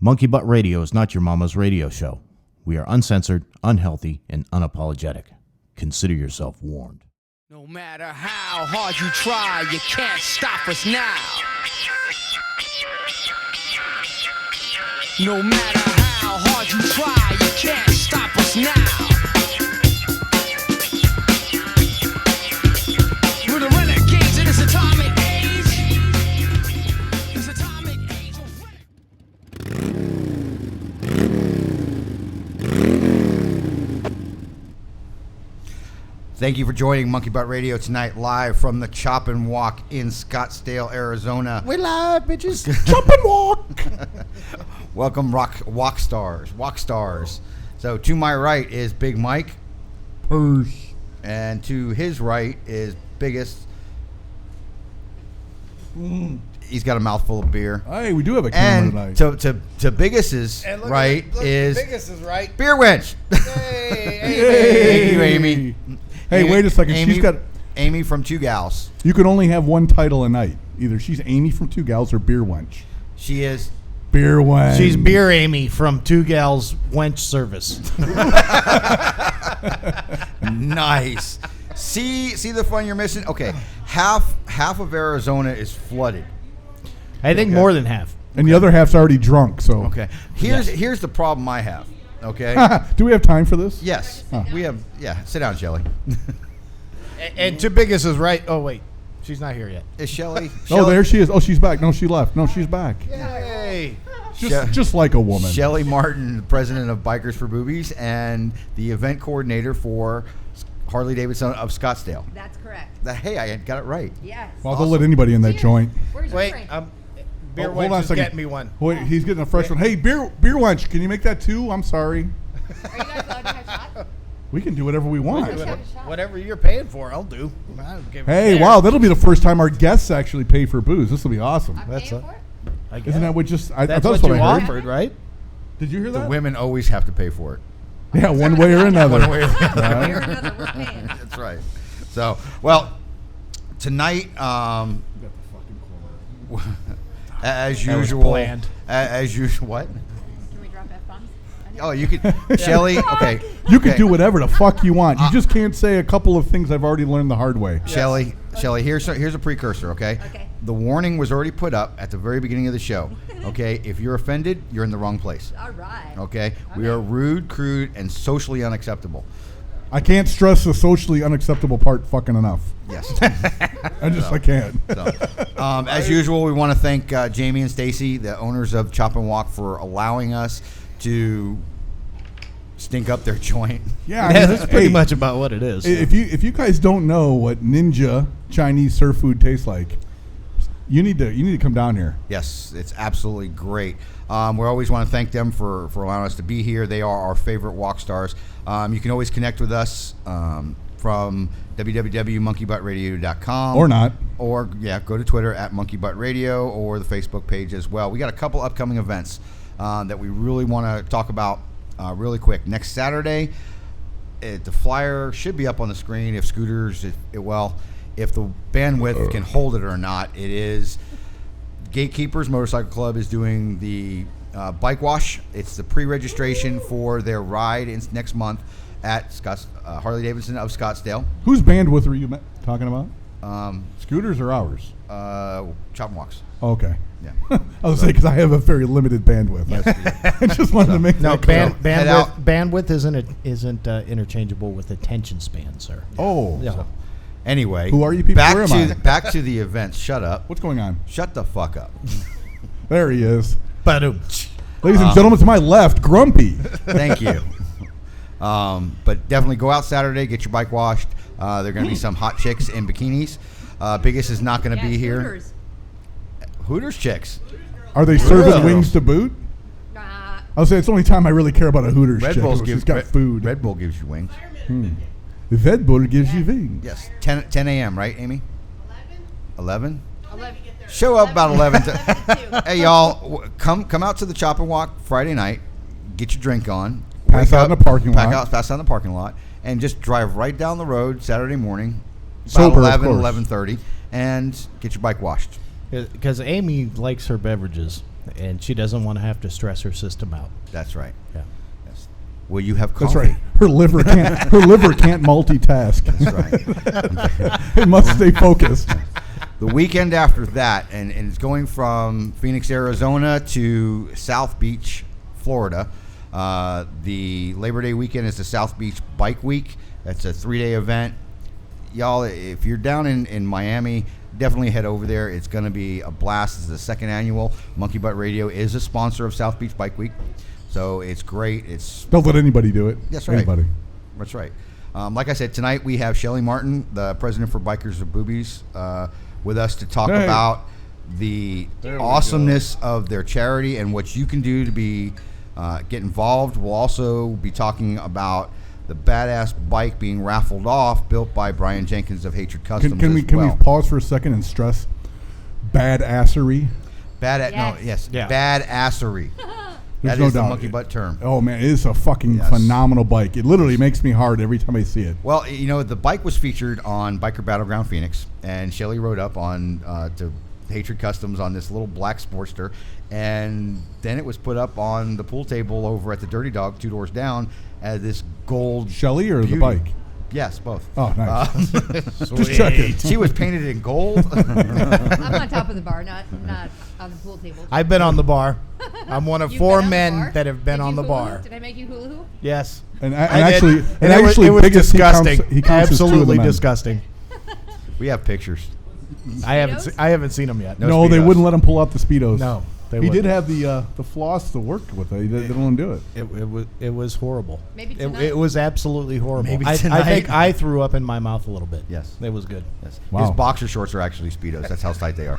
Monkey Butt Radio is not your mama's radio show. We are uncensored, unhealthy, and unapologetic. Consider yourself warned. No matter how hard you try, you can't stop us now. No matter how hard you try, you can't stop us now. We're the renegades in this atomic age. This atomic age of... Thank you for joining Monkey Butt Radio tonight, live from the Chop and Wok in Scottsdale, Arizona. We live, bitches. Chop and Wok. Welcome, Wok stars. So to my right is Big Mike. Purse. And to his right is Biggest. He's got a mouthful of beer. Hey, we do have a camera And tonight. to Biggest's right is Biggest is right. Beer Wench. Hey, Thank you, Amy. Hey, wait a second. Amy, She's got. Amy from Two Gals. You can only have one title a night. Either she's Amy from Two Gals or Beer Wench. She is. Beer Wench. She's Beer Amy from Two Gals Wench Service. Nice. See the fun you're missing? Okay. Half of Arizona is flooded. I think more than half. And the other half's already drunk, so. Okay. Here's the problem I have. Okay. Do we have time for this? Yes. Huh. We have. Yeah. Sit down, Shelly. And to Biggest is right. Oh, wait. She's not here yet. Is Shelly? Oh, there she is. Oh, she's back. No, she left. No, she's back. Hey. Just like a woman. Shelly Martin, the president of Bikers for Boobies and the event coordinator for Harley Davidson of Scottsdale. That's correct. Hey, I got it right. Yes. Well, they'll let anybody in that joint. Where's your Wait. drink? Beer Hold on a Wench is second. getting me one. Wait, he's getting a fresh one. Hey, Beer Wench, can you make that too? I'm sorry. Are you guys allowed to have shots? We can do whatever we want. Let's have a shot. Whatever you're paying for, I'll do. I don't give a Hey, care. wow, that'll be the first time our guests actually pay for booze. This will be awesome. I'm That's paying a- for it? I guess. Isn't that what just... I That's thought what you I heard. offered, right? Did you hear The that? women always have to pay for it. Yeah, one way or another. One way or the other. Right? Here, another, we're paying. That's right. So, well, tonight, as That was usual, planned. as usual, what? Can we drop F-bombs? Oh, you could, Shelly. Okay, You can okay. do whatever the fuck you want. You just can't say a couple of things I've already learned the hard way. Shelly, here's a precursor, okay? Okay. The warning was already put up at the very beginning of the show, okay? If you're offended, you're in the wrong place, All right. okay? We are rude, crude, and socially unacceptable. I can't stress the socially unacceptable part fucking enough. Yes. I can't. So, as usual, we want to thank Jamie and Stacy, the owners of Chop and Wok, for allowing us to stink up their joint. Yeah, I mean, That's pretty hey, much about what it is. If you guys don't know what ninja Chinese surf food tastes like, you need to come down here. Yes, it's absolutely great. We always want to thank them for allowing us to be here. They are our favorite walk stars. You can always connect with us from www.monkeybuttradio.com. Or not. Or, yeah, go to Twitter at monkeybuttradio or the Facebook page as well. We got a couple upcoming events that we really want to talk about really quick. Next Saturday, the flyer should be up on the screen if scooters, if the bandwidth can hold it or not. It is Gatekeepers Motorcycle Club is doing the bike wash. It's the pre-registration for their ride next month at Harley Davidson of Scottsdale. Whose bandwidth were you talking about? Um, Scooters or ours? Chop and Woks. Oh, okay. Yeah. I was saying because I have a very limited bandwidth. I just wanted to make No, that clear. bandwidth isn't interchangeable with attention span, sir. Oh. Yeah. Anyway, Who are you people? Where am I? back to the events. Shut up. What's going on? Shut the fuck up. There he is. Ba-doom. Ladies and gentlemen, to my left, Grumpy. Thank you. But definitely go out Saturday, get your bike washed. There are going to be some hot chicks in bikinis. Biggest is not going to be here. Scooters. Hooters chicks. Are they serving wings to boot? I'll say it's the only time I really care about a Hooters Red chick. Bull's She's got food. Red Bull gives you wings. The Red Bull gives you wings. Yes, 10 a.m. Right, Amy? 11. 11. Show up about 11. 11. Hey, y'all, come out to the Chop and Wok Friday night. Get your drink on. Pass wake out in up, the parking lot. Pass out in the parking lot, and just drive right down the road Saturday morning, about Sober, of 11, course. 11:30, and get your bike washed. Because Amy likes her beverages and she doesn't want to have to stress her system out. That's right. Yeah. Yes. Well, you have coffee. That's right. Her liver can't multitask. That's right. It must stay focused. The weekend after that, and it's going from Phoenix, Arizona to South Beach, Florida. The Labor Day weekend is the South Beach Bike Week. That's a 3-day event. Y'all, if you're down in Miami, definitely head over there. It's going to be a blast. This is the second annual. Monkey Butt Radio is a sponsor of South Beach Bike Week. So it's great. Don't let anybody do it. That's right. Anybody. That's right. Like I said, tonight we have Shelly Martin, the president for Bikers of Boobies, with us to talk about the awesomeness of their charity and what you can do to be get involved. We'll also be talking about the badass bike being raffled off, built by Brian Jenkins of Hatred Customs. Can we pause for a second and stress badassery? Badassery. There's That no is the doubt. monkey butt term. Oh man, it is a fucking phenomenal bike. It literally makes me hard every time I see it. Well, the bike was featured on Biker Battleground Phoenix, and Shelly rode up on to Hatred Customs on this little black Sportster, and then it was put up on the pool table over at the Dirty Dog 2 doors down as this gold Shelly or beauty. the bike? Yes, both. Oh, nice. Just checking. She was painted in gold. I'm on top of the bar, not on the pool table. I've been on the bar. I'm one of You've 4 been on the men bar? that have been Did on you the hula bar. hoop? Did I make you hula hoop? Yes. And I did. actually, it was biggest, disgusting. He counts as two of the Absolutely men. disgusting. We have pictures. I Speedos? haven't seen them yet. No. No, they Speedos. wouldn't let him pull out the Speedos. No, they he did wouldn't. have the floss to work with. They didn't let him do it. It was horrible. Maybe It tonight. was absolutely horrible. Maybe I tonight. think I threw up in my mouth a little bit. Yes. It was good. Yes. Wow. His boxer shorts are actually Speedos. That's how tight they are.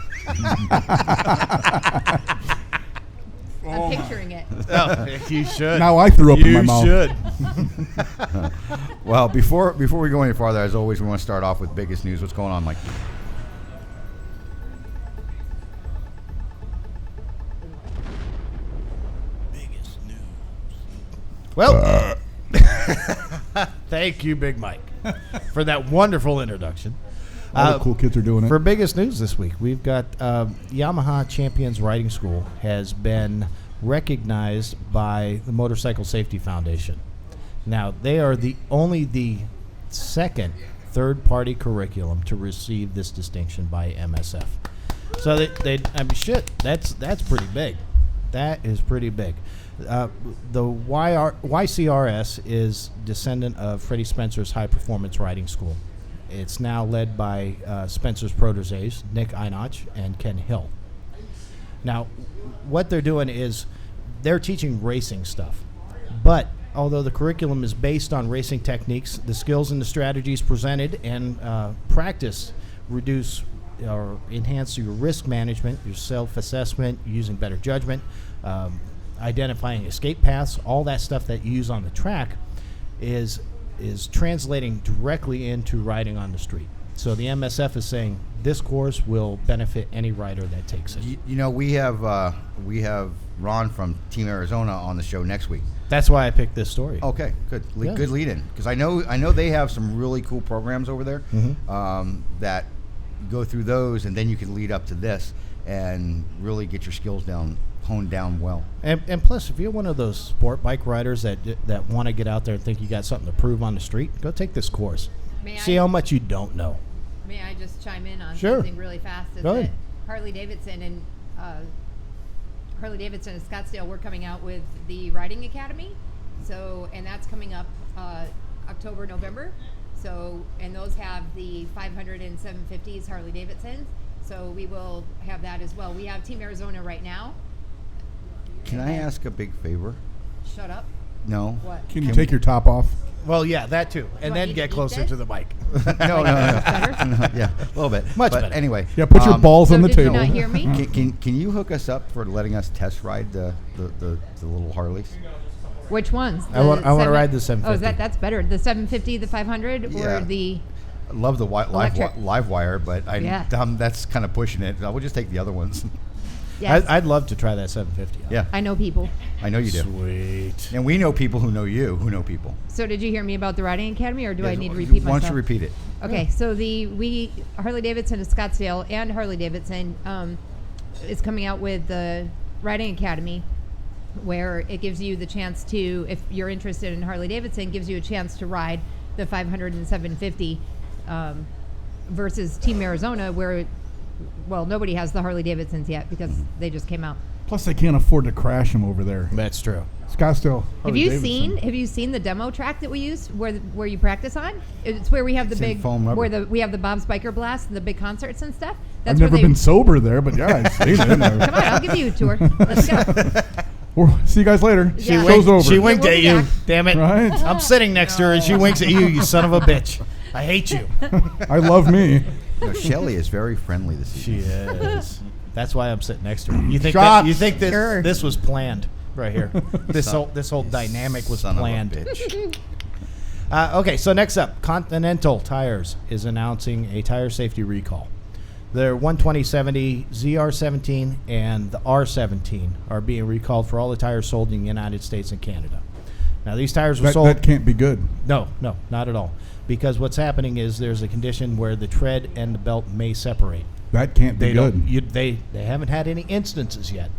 I'm picturing it. Oh, you should. Now I threw up in my mouth. You should. Well, before we go any farther, as always, we want to start off with biggest news. What's going on, Mike? Well, thank you, Big Mike, for that wonderful introduction. All the cool kids are doing it. For biggest news this week, we've got Yamaha Champions Riding School has been recognized by the Motorcycle Safety Foundation. Now, they are only the second third-party curriculum to receive this distinction by MSF. So that's pretty big. That is pretty big. The YCRS is descendant of Freddie Spencer's High Performance Riding School. It's now led by Spencer's proteges, Nick Einach and Ken Hill. Now, what they're doing is they're teaching racing stuff. But although the curriculum is based on racing techniques, the skills and the strategies presented and practice reduce or enhance your risk management, your self-assessment, using better judgment, identifying escape paths, all that stuff that you use on the track is translating directly into riding on the street. So the MSF is saying this course will benefit any rider that takes it. We have Ron from Team Arizona on the show next week. That's why I picked this story. Okay, good. Yeah. Good lead in, because I know they have some really cool programs over there that go through those, and then you can lead up to this and really get your skills honed down well. And plus, if you're one of those sport bike riders that want to get out there and think you got something to prove on the street, go take this course. See how much you don't know. May I just chime in on Sure. something really fast? Is Go ahead. that Harley Davidson and Scottsdale, we're coming out with the Riding Academy. So, and that's coming up October, November. So, and those have the 500 and 750s Harley Davidsons. So we will have that as well. We have Team Arizona right now. Can I ask a big favor? Shut up. No. What? Can you take your top off? Well, yeah, that too. And I then need get to eat closer this? to the bike. No. Better? Yeah, a little bit. Much But better. Anyway. Yeah, put your balls So on the did table. you not hear me? Can you hook us up for letting us test ride the little Harleys? Which ones? I wanna The ride the Oh, 750. that's better. The 750, the 500, Yeah. or the... I love the Electric. live wire, but Yeah. that's kind of pushing it. I will just take the other ones. Yes, I'd love to try that 750. Yeah, I know people. I know you do. Sweet. And we know people who know you, who know people. So did you hear me about the Riding Academy, or do I Yes, need to repeat Why myself? don't you repeat it? Okay, so Harley Davidson of Scottsdale and Harley Davidson is coming out with the riding academy where it gives you the chance to, if you're interested in Harley Davidson, gives you a chance to ride the 500 and 750 versus Team Arizona where, well, nobody has the Harley Davidsons yet because they just came out. Plus, they can't afford to crash them over there. That's true. Scottsdale. Have you seen the demo track that we use where you practice on? It's where we have the It's in big foam rubber. we have the Bob's Biker Blast and the big concerts and stuff. That's I've where never been sober there, but yeah, I've seen it. Come on, I'll give you a tour. Let's go. See you guys later. Yeah. Show's over. She winked We'll at be you. back. Damn it. Right? I'm sitting next to her and she winks at you, you son of a bitch. I hate you. I love me. No, Shelly is very friendly this evening. She is. That's why I'm sitting next to her. You think Shots. this Sure. this was planned right here? This whole dynamic was Son planned. of a bitch. Okay, so next up, Continental Tires is announcing a tire safety recall. Their 120/70 ZR17 and the R17 are being recalled for all the tires sold in the United States and Canada. Now, these tires were sold. That can't be good. No, not at all. Because what's happening is there's a condition where the tread and the belt may separate. That can't be They good. don't. They haven't had any instances yet,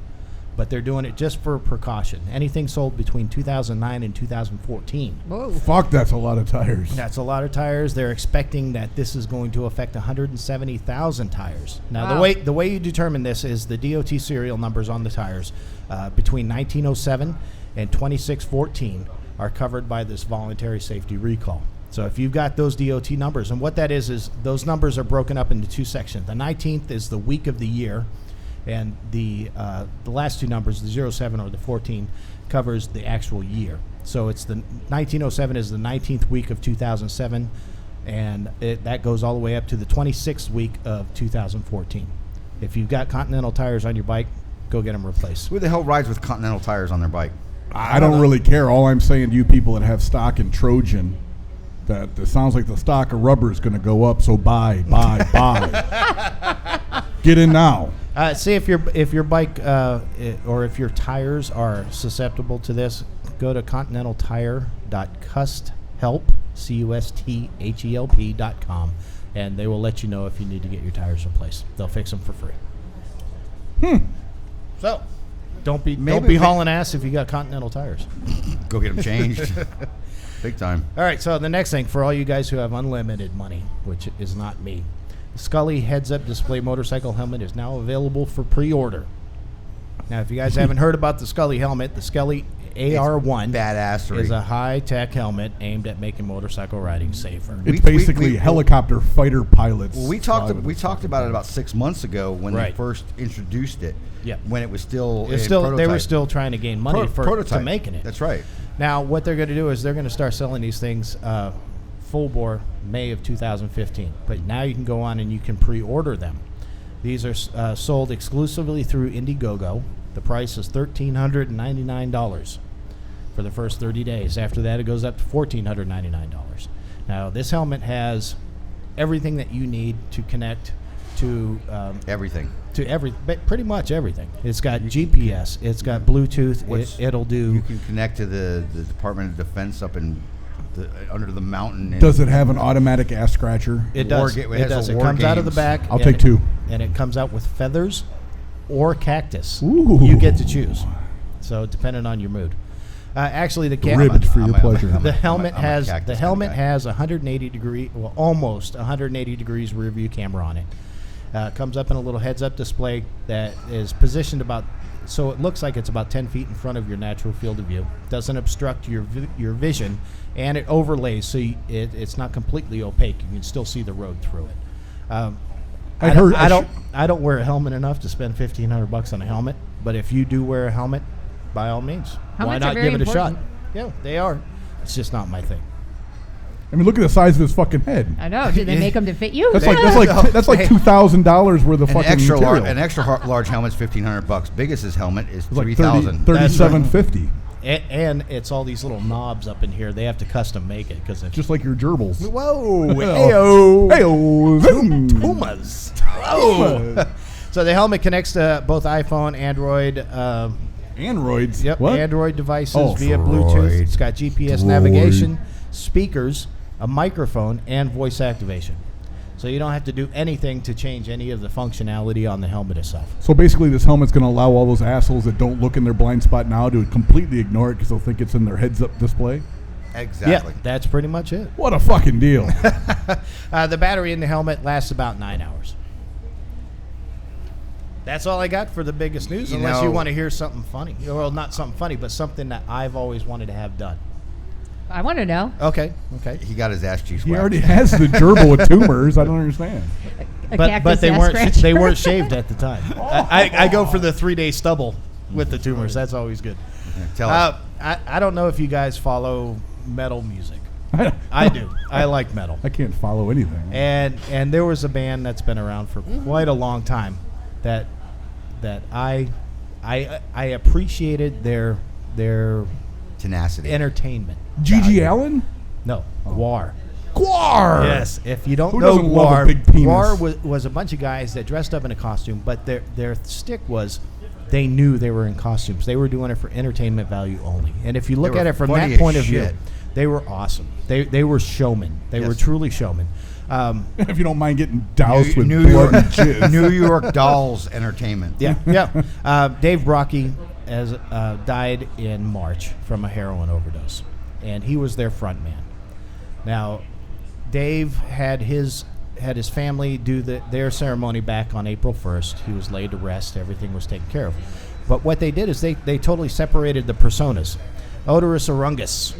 but they're doing it just for precaution. Anything sold between 2009 and 2014. Whoa. Fuck, that's a lot of tires. That's a lot of tires. They're expecting that this is going to affect 170,000 tires. Now, Wow. the way you determine this is the DOT serial numbers on the tires between 1907 and 2614 are covered by this voluntary safety recall. So if you've got those DOT numbers, and what that is those numbers are broken up into two sections. The 19th is the week of the year, and the last two numbers, the 07 or the 14, covers the actual year. So it's the 1907 is the 19th week of 2007, and that goes all the way up to the 26th week of 2014. If you've got Continental tires on your bike, go get them replaced. Who the hell rides with Continental tires on their bike? I don't really care. All I'm saying to you people that have stock in Trojan, that it sounds like the stock of rubber is going to go up. So buy. Get in now. See if your bike or if your tires are susceptible to this, go to continentaltire.custhelp.com, and they will let you know if you need to get your tires replaced. They'll fix them for free. So don't be hauling ass if you got Continental tires. Go get them changed. Big time. All right, so the next thing for all you guys who have unlimited money, which is not me, the Scully heads-up display motorcycle helmet is now available for pre-order. Now, if you guys haven't heard about the Scully helmet, the Scully AR1 Badassery. is a high-tech helmet aimed at making motorcycle riding safer. It's basically helicopter fighter pilots. Well, we talked about it about 6 months ago when Right. they first introduced it. Yeah. When it was still They prototype. were still trying to gain money to prototype. making it. That's right. Now, what they're going to do is they're going to start selling these things full bore May of 2015. But now you can go on and you can pre-order them. These are sold exclusively through Indiegogo. The price is $1,399 for the first 30 days. After that, it goes up to $1,499. Now, this helmet has everything that you need to connect to Everything. pretty much everything. It's got GPS. It's got Bluetooth. It'll do. You can connect to the Department of Defense up in under the mountain. Does it have an automatic ass scratcher? It does. It It has does. a It war comes out of the games. back. I'll and take it- two. And it comes out with feathers or cactus. Ooh. You get to choose. So depending on your mood. Actually, the Ribbed for your pleasure. The helmet I'm a has cactus the kind of helmet guy. has 180 degree, well, almost 180 degrees rear view camera on it. Comes up in a little heads-up display that is positioned about, so it looks like it's about 10 feet in front of your natural field of view. Doesn't obstruct your vision, and it overlays, so it's not completely opaque. You can still see the road through it. I don't wear a helmet enough to spend $1,500 on a helmet, but if you do wear a helmet, by all means, why Helmets are not very give it a shot? important. Yeah, they are. It's just not my thing. I mean, look at the size of his fucking head. I know. Did they make them to fit you? That's like $2,000 worth of An fucking material. extra large helmet's $1,500. Biggest helmet is It's like $3,000. $3,750. And it's all these little knobs up in here. They have to custom make it because Just like your gerbils. whoa, Heyo. Heyo. Zoom. Pumas. Oh. So the helmet connects to both iPhone, Android. Androids. Yep, What? Android devices Oh, via Bluetooth. It's got GPS navigation, speakers, a microphone, and voice activation. So you don't have to do anything to change any of the functionality on the helmet itself. So basically, this helmet's going to allow all those assholes that don't look in their blind spot now to completely ignore it because they'll think it's in their heads-up display. Exactly. Yeah, that's pretty much it. What a fucking deal. The battery in the helmet lasts about 9 hours. That's all I got for the biggest news, unless you want to hear something funny. Well, not something funny, but something that I've always wanted to have done. I want to know. Okay. He got his ass cheeks He waxed. already has the gerbil with tumors. I don't understand. But they weren't shaved at the time. I go for the 3-day stubble with the tumors. That's always good. Tell us. I don't know if you guys follow metal music. I do. I like metal. I can't follow anything. And there was a band that's been around for quite a long time that I appreciated their Tenacity. entertainment. G.G. Allen? No, Gwar. Gwar! Yes, if you don't Who know doesn't love a Gwar, big penis? Gwar was a bunch of guys that dressed up in a costume, but their stick was they knew they were in costumes. They were doing it for entertainment value only. And if you look They at were it from funny that as point of view, shit. they were awesome. They were showmen. They were truly showmen. If you don't mind getting doused with New blood York, and jizz. New York Dolls Entertainment. Yeah. Dave Brocky has died in March from a heroin overdose, and he was their front man. Now, Dave had his family do their ceremony back on April 1st. He was laid to rest. Everything was taken care of. But what they did is they totally separated the personas. Odorous Orungus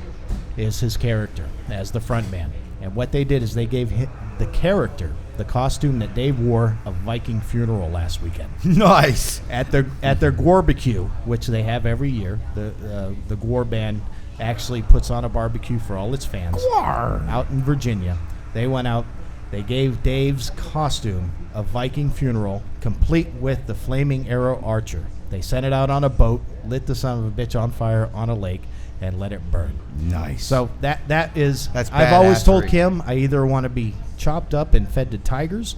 is his character as the front man. And what they did is they gave the character the costume that Dave wore a Viking funeral last weekend. Nice. At their Gwarbecue, which they have every year. The Gwar band actually puts on a barbecue for all its fans. Gwar! Out in Virginia. They went out. They gave Dave's costume a Viking funeral, complete with the flaming arrow archer. They sent it out on a boat, lit the son of a bitch on fire on a lake, and let it burn. Nice. So that is. That's I've always told badassery. Kim I either want to be chopped up and fed to tigers,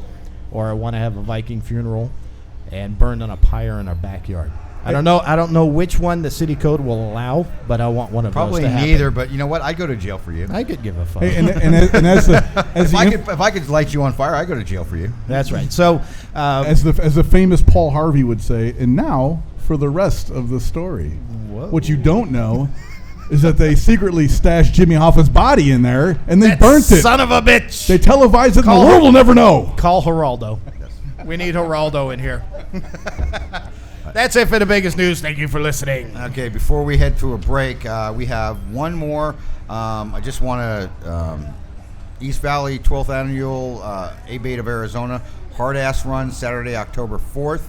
or I want to have a Viking funeral and burned on a pyre in our backyard. I don't know which one the city code will allow, but I want one of Probably those to happen. neither, but you know what? I'd go to jail for you. I could give a fuck. Hey, and as If I could light you on fire, I'd go to jail for you. That's right. So as the famous Paul Harvey would say, and now for the rest of the story. Whoa. What you don't know is that they secretly stashed Jimmy Hoffa's body in there and they burnt it. Son of a bitch. They televised it, and the world will never know. Call Geraldo. We need Geraldo in here. That's it for the biggest news. Thank you for listening. Okay, before we head to a break, we have one more. I just want to East Valley 12th Annual A-Bait of Arizona Hard Ass Run, Saturday, October 4th.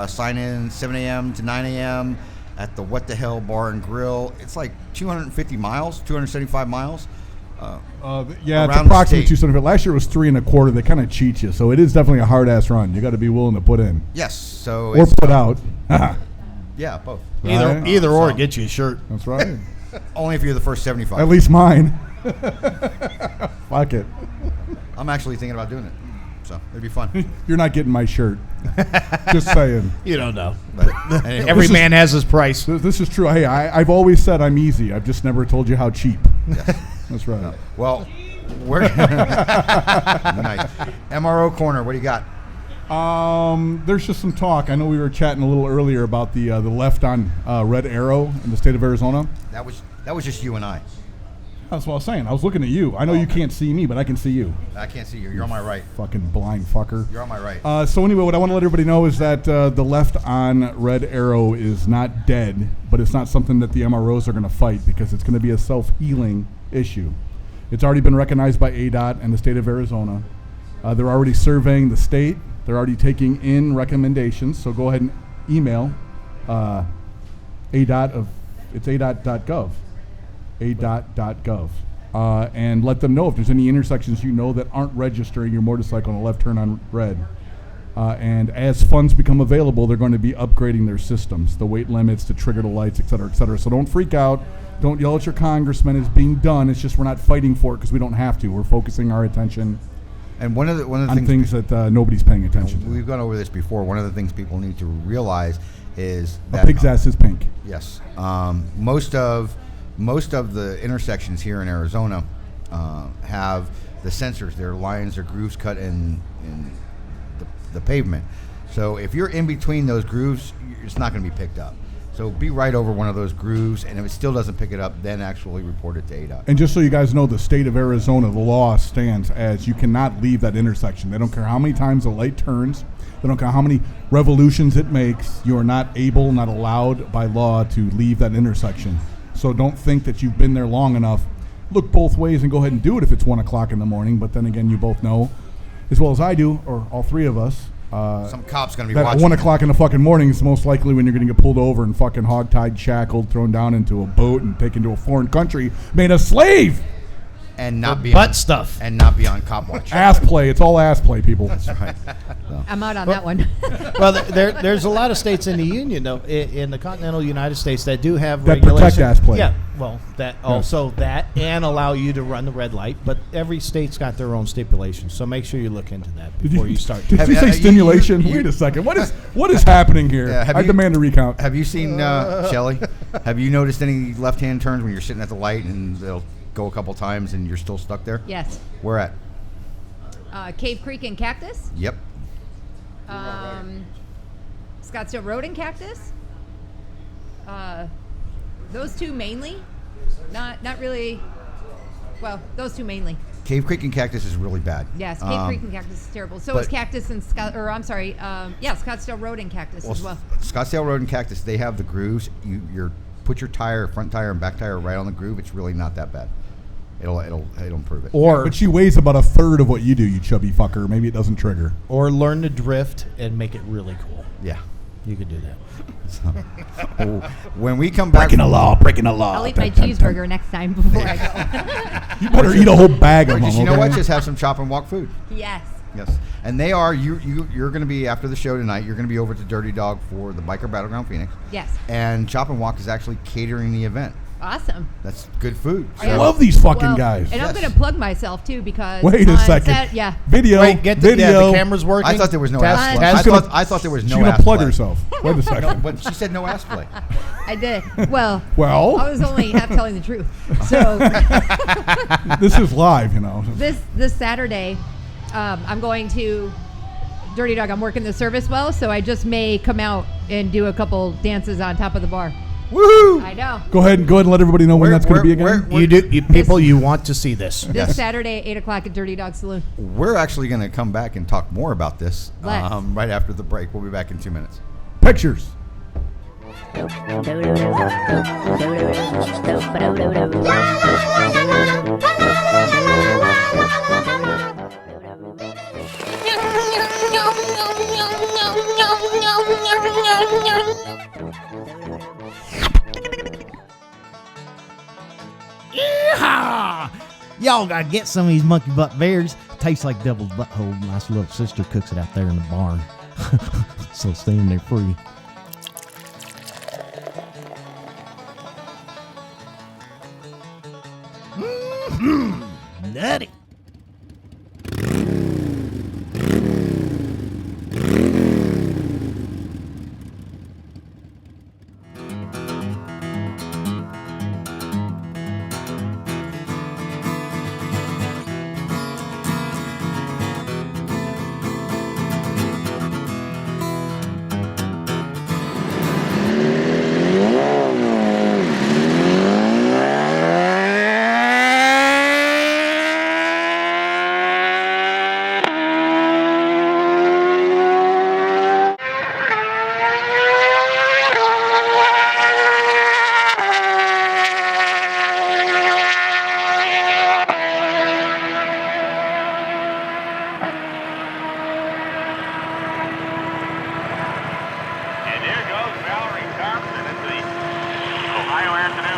Sign in 7 a.m. to 9 a.m. at the What the Hell Bar and Grill. It's like 250 miles, 275 miles. Yeah, it's Around the approximately state. 275. Last year was 3 1/4. They kind of cheat you, so it is definitely a hard ass run. You got to be willing to put in Yes, so or it's, put out. yeah, both. Either or, get you a shirt. That's right. Only if you're the first 75. At least mine. Fuck it. I'm actually thinking about doing it, so it'd be fun. You're not getting my shirt. Just saying. You don't know. But anyway, Every man has his price. This is true. Hey, I've always said I'm easy. I've just never told you how cheap. That's right. well, we're nice. MRO Corner, what do you got? There's just some talk. I know we were chatting a little earlier about the left on Red Arrow in the state of Arizona. That was just you and I. That's what I was saying. I was looking at you. I know you can't see me, but I can see you. I can't see you. You're on my right. Fucking blind fucker. You're on my right. So anyway, what I want to let everybody know is that the left on Red Arrow is not dead, but it's not something that the MROs are going to fight because it's going to be a self-healing issue. It's already been recognized by ADOT and the state of Arizona. They're already surveying the state. They're already taking in recommendations. So go ahead and email it's ADOT.gov. ADOT.gov. And let them know if there's any intersections you know that aren't registering your motorcycle on a left turn on red. And as funds become available, they're going to be upgrading their systems, the weight limits, to trigger the lights, et cetera, et cetera. So don't freak out. Don't yell at your congressman. It's being done. It's just we're not fighting for it because we don't have to. We're focusing our attention And one of the on things that nobody's paying attention to. we've gone over this before. One of the things people need to realize is A that pig's ass is pink. yes, most of the intersections here in Arizona have the sensors. There are lines or grooves cut in the pavement. So if you're in between those grooves, it's not going to be picked up. So be right over one of those grooves, and if it still doesn't pick it up, then actually report it to ADOT. And just so you guys know, the state of Arizona, the law stands as you cannot leave that intersection. They don't care how many times the light turns. They don't care how many revolutions it makes. You are not able, not allowed by law to leave that intersection. So don't think that you've been there long enough. Look both ways and go ahead and do it if it's 1 o'clock in the morning. But then again, you both know, as well as I do, or all three of us, some cop's going to be that watching. 1 o'clock in the fucking morning is most likely when you're going to get pulled over and fucking hogtied, shackled, thrown down into a boat and taken to a foreign country, made a slave. And not be butt stuff. And not be on cop watch. Ass play. It's all ass play, people. That's right. So. I'm out on that one. Well, there's a lot of states in the union, though, in the continental United States that do have That regulations. protect ass play. Yeah, well, that also that and allow you to run the red light, but every state's got their own stipulations, so make sure you look into that before you start. Did you say stimulation? Wait a second. What is happening here? I demand a recount. Have you seen, Shelly, have you noticed any left-hand turns when you're sitting at the light and they'll go a couple times and you're still stuck there? Yes. Where at? Cave Creek and Cactus. Yep. Scottsdale Road and Cactus. Those two mainly. Not really. Well, those two mainly. Cave Creek and Cactus is really bad. Yes, Cave Creek and Cactus is terrible. So is Cactus and Scottsdale Road and Cactus as well. Scottsdale Road and Cactus, they have the grooves. You put your tire, front tire and back tire right on the groove. It's really not that bad. It'll improve it. But she weighs about a third of what you do, you chubby fucker. Maybe it doesn't trigger. Or learn to drift and make it really cool. Yeah. You could do that. So, when we come back, breaking the law. I'll eat my cheeseburger next time before I go. You better eat a whole bag of them. you know okay? what? Just have some Chop and Wok food. Yes. Yes, and they are you're going to be after the show tonight. You're going to be over to Dirty Dog for the Biker Battleground Phoenix. Yes. And Chop and Wok is actually catering the event. Awesome. That's good food. I love these fucking guys. And I'm Yes. going to plug myself too because Wait a second. Video. Wait, video. the camera's working. I thought there was no Test, ass test. play. I thought there was She's no gonna ass plug play. herself. Wait a second. No, but she said no ass play. I did. Well, Well? I was only half telling the truth. So This is live, you know. this Saturday, I'm going to Dirty Dog. I'm working the service well, so I just may come out and do a couple dances on top of the bar. Woohoo! I know. Go ahead and let everybody know when that's going to be again. You want to see this. This Yes. Saturday, 8 o'clock at Dirty Dog Saloon. We're actually going to come back and talk more about this Let's. right after the break. We'll be back in 2 minutes. Pictures. Yeehaw! Y'all gotta get some of these monkey butt beers. Tastes like devil's butthole. My little sister cooks it out there in the barn. So stay in there free. Nutty.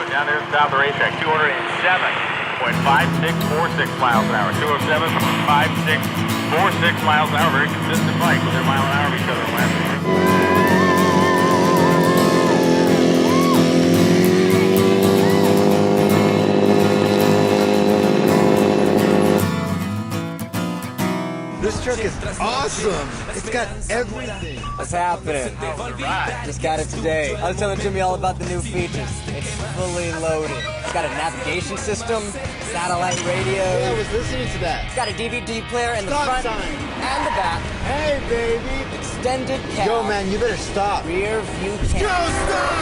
Down there south of the racetrack, 207.5646 miles an hour. 207.5646 miles an hour. Very consistent bike with their mile an hour of each other last This truck is awesome. awesome. It's got everything. What's happening? Just got it today. I was telling Jimmy all about the new features. It's fully loaded. It's got a navigation system, satellite radio. Yeah, I was listening to that. It's got a DVD player in the Stop front sign. and the back. Hey, baby. Extended cab. Yo, man, you better stop. Rear view Yo, camera. stop!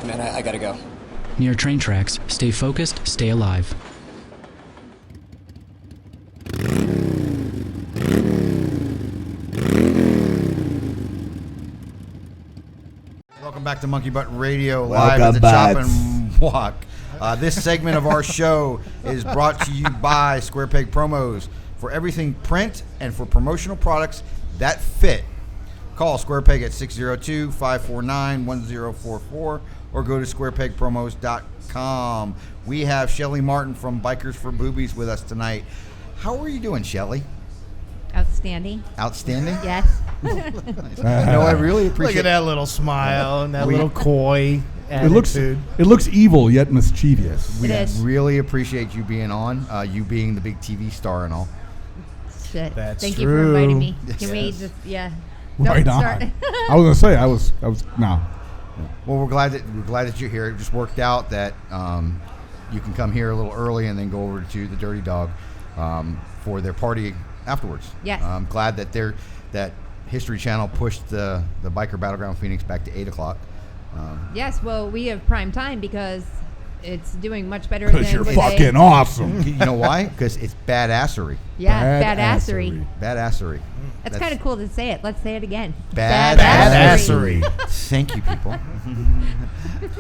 Man, I gotta go. Near train tracks, stay focused, stay alive. Welcome back to Monkey Butt Radio, live at the Chop and Wok. This segment of our show is brought to you by Square Peg Promos. For everything print and for promotional products that fit, call Square Peg at 602-549-1044 or go to squarepegpromos.com. We have Shelly Martin from Bikers for Boobies with us tonight. How are you doing, Shelly? Outstanding. Outstanding? Yes. No, I really appreciate Look at that little smile and that We- little coy It looks evil yet mischievous. We It is. really appreciate you being on, you being the big TV star and all. Shit. That's Thank you for true. inviting me. Can we Yes. just, yeah. Right Don't on. start. I was gonna say I was no. Well, we're glad that you're here. It just worked out that you can come here a little early and then go over to the Dirty Dog for their party afterwards. Yes. I'm glad that that History Channel pushed the Biker Battleground Phoenix back to 8:00. Yes, well, we have prime time because it's doing much better than Because you're today. fucking awesome. You know why? Because it's badassery. Yeah, badassery. Badassery. That's kind of cool to say it. Let's say it again. Badassery. Thank you, people.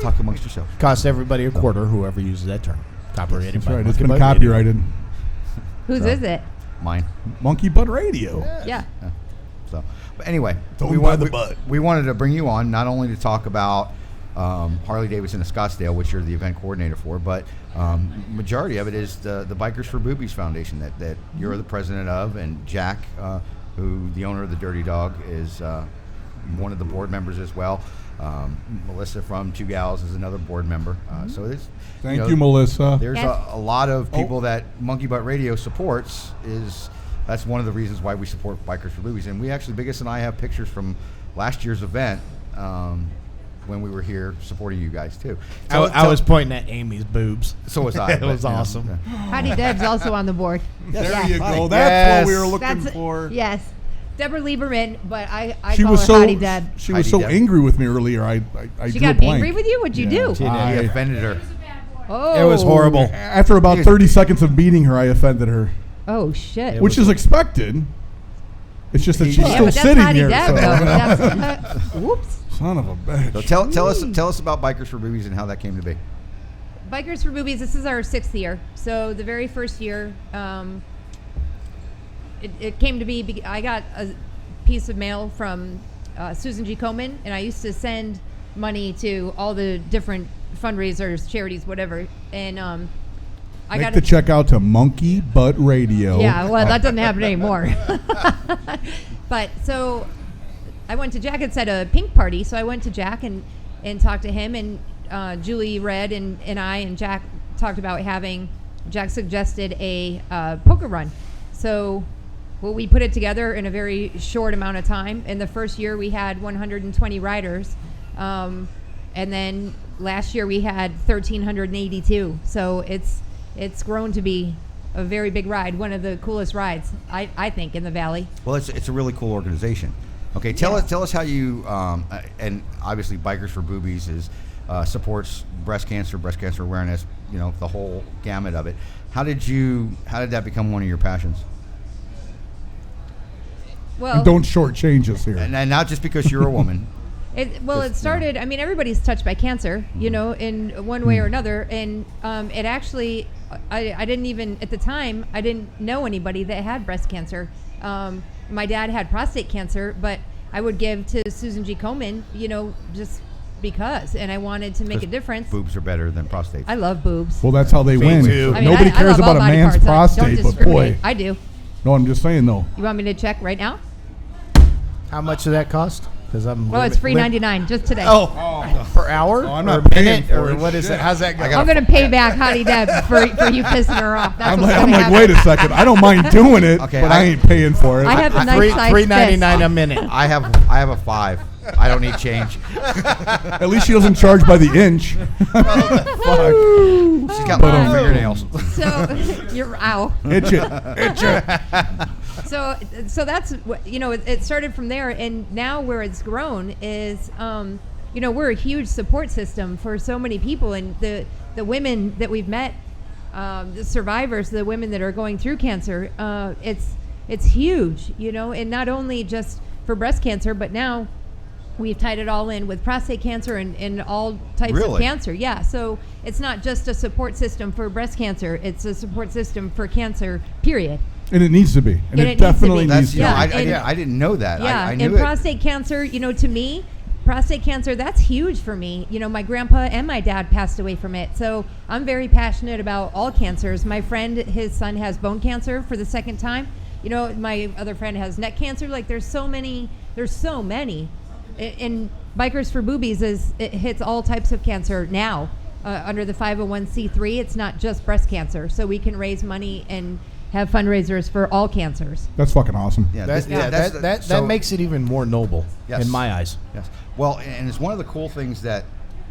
Talk amongst yourselves. Cost everybody a quarter, whoever uses that term. Copyrighted That's by right. It's Monkey been Butt Radio. copyrighted. Whose is it? Mine. Monkey Butt Radio. Yeah. So, but anyway, Owned by the butt. we wanted to bring you on not only to talk about Harley Davidson of Scottsdale, which you're the event coordinator for, but majority of it is the Bikers for Boobies Foundation that you're the president of, and Jack, who the owner of the Dirty Dog, is one of the board members as well. Melissa from Two Gals is another board member. So it's Thank you, Melissa. There's Yes. a lot of people that Monkey Butt Radio supports. That's one of the reasons why we support Bikers for Boobies. And we actually, Biggest and I have pictures from last year's event when we were here supporting you guys too. I was pointing at Amy's boobs. So was I. It was but, you know, awesome. Heidi Deb's also on the board. There you go. Yes. That's what we were looking That's for. Yes. Deborah Lieberman, but I She call was her so Heidi Deb. she was Heidi so Deb. angry with me earlier. I She drew a got blank. angry with you? What'd you do? She did. You I- offended her. Oh. It was horrible. After about 30 seconds of beating her, I offended her, Oh, shit. which is expected. It's just that she's Yeah, still but that's sitting Heidi here. Deb, so- though. That's, whoops. Son of a bitch. So tell us about Bikers for Boobies and how that came to be. Bikers for Boobies, this is our 6th year. So the very first year, it came to be, I got a piece of mail from Susan G. Komen, and I used to send money to all the different fundraisers, charities, whatever. And I Make got the check out to Monkey Butt Radio. Yeah, well, that doesn't happen anymore. But so I went to Jack. It's at a pink party, so I went to Jack and talked to him, and Julie Red and I and Jack talked about having. Jack suggested a poker run, so we put it together in a very short amount of time. In the first year, we had 120 riders, and then last year we had 1,382. So it's grown to be a very big ride, one of the coolest rides I think in the Valley. Well, it's a really cool organization. Okay, tell us how you and obviously Bikers for Boobies is supports breast cancer awareness. You know, the whole gamut of it. How did that become one of your passions? Well, And don't shortchange us here. And not just because you're a woman. It started. I mean, everybody's touched by cancer, you know, in one way or another. And it actually, I didn't even at the time. I didn't know anybody that had breast cancer. My dad had prostate cancer, but I would give to Susan G. Komen, you know, just because. And I wanted to make a difference. Boobs are better than prostate. I love boobs. Well, that's how they win. too. I mean, Nobody I cares love all about a body man's parts. Don't prostate, but discriminate. boy. I do. No, I'm just saying though. You want me to check right now? How much did that cost? Because I'm Well, it's free $99 just today. Oh, per hour? Oh, I'm or not paying minute, for or it. what is Shit. it? How's that go? I'm gonna pay back Hottie Deb for you pissing her off. That's I'm what's like, gonna happen. wait a second. I don't mind doing it, Okay, but I ain't paying for it. I have a nice size $3.99 a minute. I have a 5. I don't need change. At least she doesn't charge by the inch. Fuck. She's got little fingernails. So you're ow. Itch it. So that's what it started from there, and now where it's grown is we're a huge support system for so many people, and the women that we've met, the survivors, the women that are going through cancer, it's huge, and not only just for breast cancer, but now we've tied it all in with prostate cancer and all types of cancer. Yeah, so it's not just a support system for breast cancer, it's a support system for cancer, period. And it needs to be. And it definitely needs to be. I didn't know that. Yeah, I knew and prostate cancer, to me, prostate cancer, that's huge for me. My grandpa and my dad passed away from it. So I'm very passionate about all cancers. My friend, his son has bone cancer for the second time. My other friend has neck cancer. Like there's so many. And Bikers for Boobies it hits all types of cancer now under the 501c3. It's not just breast cancer. So we can raise money and have fundraisers for all cancers. That's fucking awesome. Yeah, that makes it even more noble in my eyes. Yes. Well, and it's one of the cool things that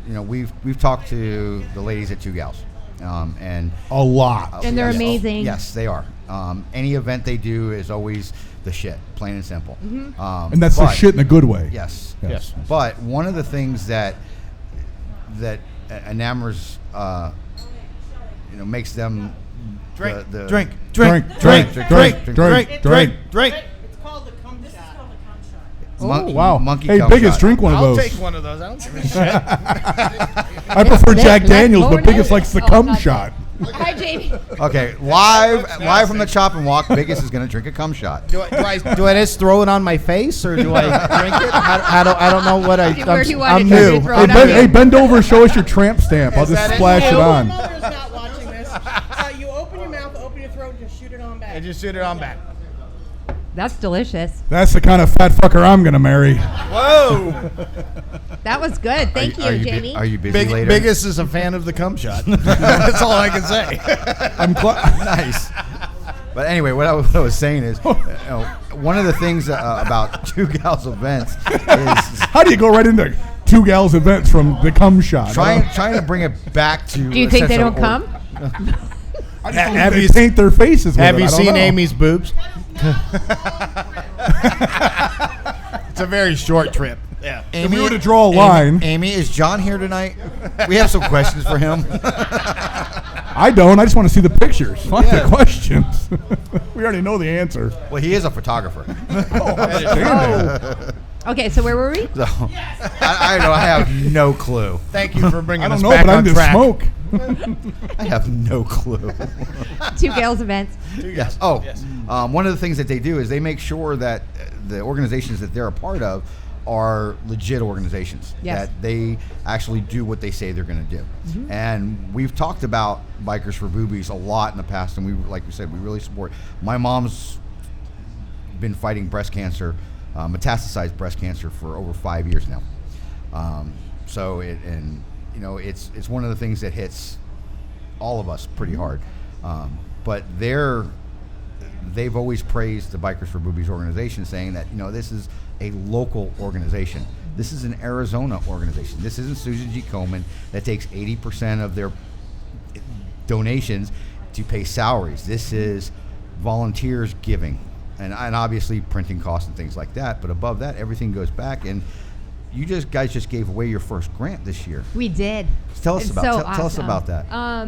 we've talked to the ladies at Two Gals, and a lot. And they're amazing. Yes, they are. Any event they do is always the shit, plain and simple. Mm-hmm. And that's the shit in a good way. Yes. But one of the things that enamors, makes them drink. Drink. It's called the cum shot. Monkey, wow. Monkey hey, cum Biggest, shot. drink one of I'll those. take one of those. I don't give a shit. I prefer Jack Daniels, but Biggest likes the cum not shot. Hi, Jamie. Okay, live from the Chop and Wok, Biggest is going to drink a cum shot. Do I just throw it on my face, or do I drink it? I don't know what Where do you want I'm it? new. Hey, bend over and show us your tramp stamp. I'll just splash it on. Your mother's not watching this. You open your mouth, open your throat, and just shoot it on back. And just shoot it on back. That's delicious. That's the kind of fat fucker I'm going to marry. Whoa. That was good. Thank you, Jamie. Are you busy later? Biggest is a fan of the cum shot. That's all I can say. I'm nice. But anyway, what I was saying is, one of the things about Two Gals events is how do you go right into Two Gals events from the cum shot? Trying to bring it back to. Do you think they don't come? Have you paint their faces? Have you seen Amy's boobs? It's a very short trip. Yeah. If we were to draw a line. Amy, is John here tonight? We have some questions for him. I don't. I just want to see the pictures. Fuck the questions. We already know the answer. Well, he is a photographer. Okay, so where were we? So, I know. I have no clue. Thank you for bringing us I don't know, back but I'm on just track. smoke. I have no clue. Two Gals events. Yes. Oh, one of the things that they do is they make sure that the organizations that they're a part of are legit organizations. Yes. That they actually do what they say they're going to do. Mm-hmm. And we've talked about Bikers for Boobies a lot in the past, and we, like we said, we really support. My mom's been fighting breast cancer, metastasized breast cancer, for over 5 years now. It's one of the things that hits all of us pretty hard. But they've always praised the Bikers for Boobies organization, saying that this is a local organization. This is an Arizona organization. This isn't Susan G. Komen that takes 80% of their donations to pay salaries. This is volunteers giving, and obviously printing costs and things like that. But above that, everything goes back. And you guys just gave away your first grant this year. We did. Tell us It's about so tell us awesome. about that. I